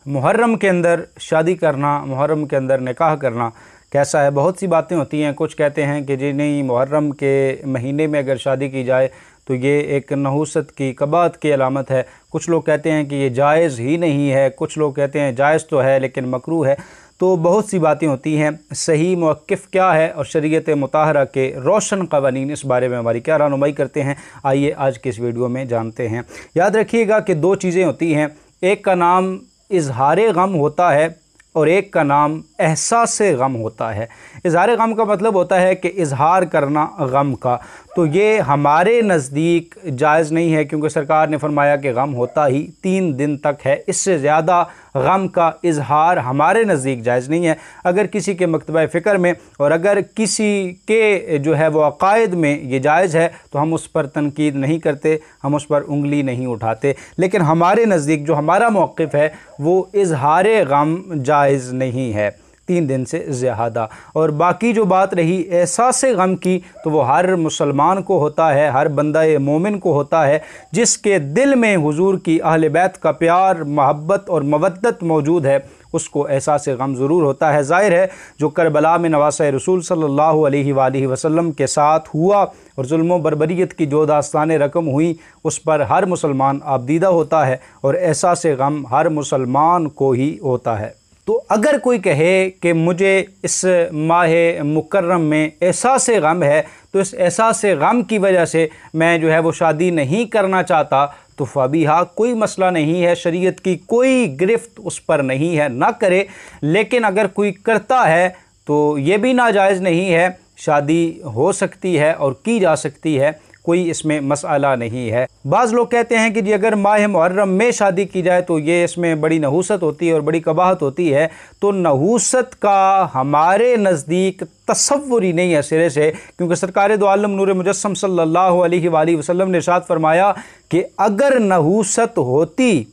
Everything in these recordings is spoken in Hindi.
मुहर्रम के अंदर शादी करना, मुहर्रम के अंदर निकाह करना कैसा है? बहुत सी बातें होती हैं। कुछ कहते हैं कि जी नहीं, मुहर्रम के महीने में अगर शादी की जाए तो ये एक नहूसत की, कबात की अलामत है। कुछ लोग कहते हैं कि ये जायज़ ही नहीं है, कुछ लोग कहते हैं जायज़ तो है लेकिन मकरूह है। तो बहुत सी बातें होती हैं। सही मौक़िफ़ क्या है और शरीयत मुताहरा के रोशन क़वानीन, इस बारे में हमारी क्या रहनुमाई करते हैं, आइए आज के इस वीडियो में जानते हैं। याद रखिएगा कि दो चीज़ें होती हैं, एक का नाम इज़हारे गम होता है और एक का नाम एहसास गम होता है। इज़हार गम का मतलब होता है कि इज़हार करना गम का, तो ये हमारे नज़दीक जायज़ नहीं है, क्योंकि सरकार ने फरमाया कि गम होता ही 3 दिन तक है। इससे ज़्यादा गम का इज़हार हमारे नज़दीक जायज़ नहीं है। अगर किसी के मकतबा फ़िक्र में और अगर किसी के जो है वो अक़ायद में ये जायज़ है तो हम उस पर तनकीद नहीं करते, हम उस पर उंगली नहीं उठाते। लेकिन हमारे नज़दीक जो हमारा मौक़िफ़ है वो इज़हार गम जायज़ नहीं है 3 दिन से ज़्यादा। और बाकी जो बात रही एहसास गम की, तो वो हर मुसलमान को होता है, हर बंदा मोमिन को होता है जिसके दिल में हुजूर की अहले बैत का प्यार, मोहब्बत और मवद्दत मौजूद है, उसको एहसास गम ज़रूर होता है। ज़ाहिर है जो करबला में नवासे रसूल सल्लल्लाहु अलैहि वसल्लम के साथ हुआ और जुल्म बर्बरियत की जो दास्तानें रकम हुई, उस पर हर मुसलमान आबदीदा होता है और एहसास गम हर मुसलमान को ही होता है। तो अगर कोई कहे कि मुझे इस माह मुकर्रम में एहसास गम है, तो इस एहसास गम की वजह से मैं जो है वो शादी नहीं करना चाहता, तो फ़बीहा, कोई मसला नहीं है, शरीयत की कोई गिरफ्त उस पर नहीं है, ना करे। लेकिन अगर कोई करता है तो ये भी नाजायज़ नहीं है, शादी हो सकती है और की जा सकती है, कोई इसमें मसला नहीं है। बाज़ लोग कहते हैं कि जी अगर माह मुहर्रम में शादी की जाए तो ये इसमें बड़ी नहूसत होती है और बड़ी कबाहत होती है। तो नहूसत का हमारे नज़दीक तसव्वुर ही नहीं है सिरे से, क्योंकि सरकार दो आलम नूर मुजस्सम सल्लल्लाहु अलैहि वसल्लम ने इरशाद फरमाया कि अगर नहूसत होती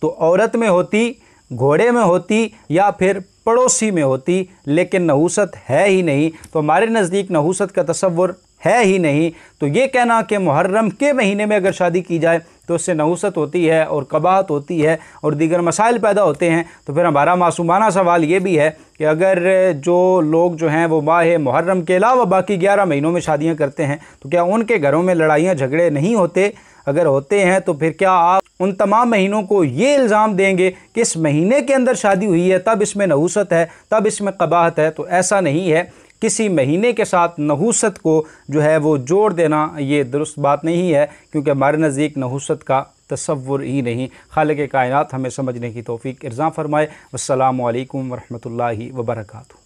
तो औरत में होती, घोड़े में होती या फिर पड़ोसी में होती, लेकिन नहूसत है ही नहीं। तो हमारे नज़दीक नहूसत का तसव्वुर है ही नहीं। तो ये कहना कि मुहर्रम के महीने में अगर शादी की जाए तो उससे नहूसत होती है और कबाहत होती है और दीगर मसाइल पैदा होते हैं, तो फिर हमारा मासूमाना सवाल ये भी है कि अगर जो लोग जो हैं वो माह मुहर्रम के अलावा बाकी 11 महीनों में शादियां करते हैं, तो क्या उनके घरों में लड़ाइयाँ झगड़े नहीं होते? अगर होते हैं तो फिर क्या आप उन तमाम महीनों को ये इल्ज़ाम देंगे कि इस महीने के अंदर शादी हुई है तब इसमें नहूसत है, तब इसमें कबाहत है? तो ऐसा नहीं है। किसी महीने के साथ नहूसत को जो है वो जोड़ देना ये दुरुस्त बात नहीं है, क्योंकि हमारे नज़दीक नहूसत का तसव्वुर ही नहीं। खालिक़ कायनात हमें समझने की तौफ़ीक़ इरज़ा फ़रमाए। वस्सलामु अलैकुम वरहमतुल्लाहि वबरकातुहू।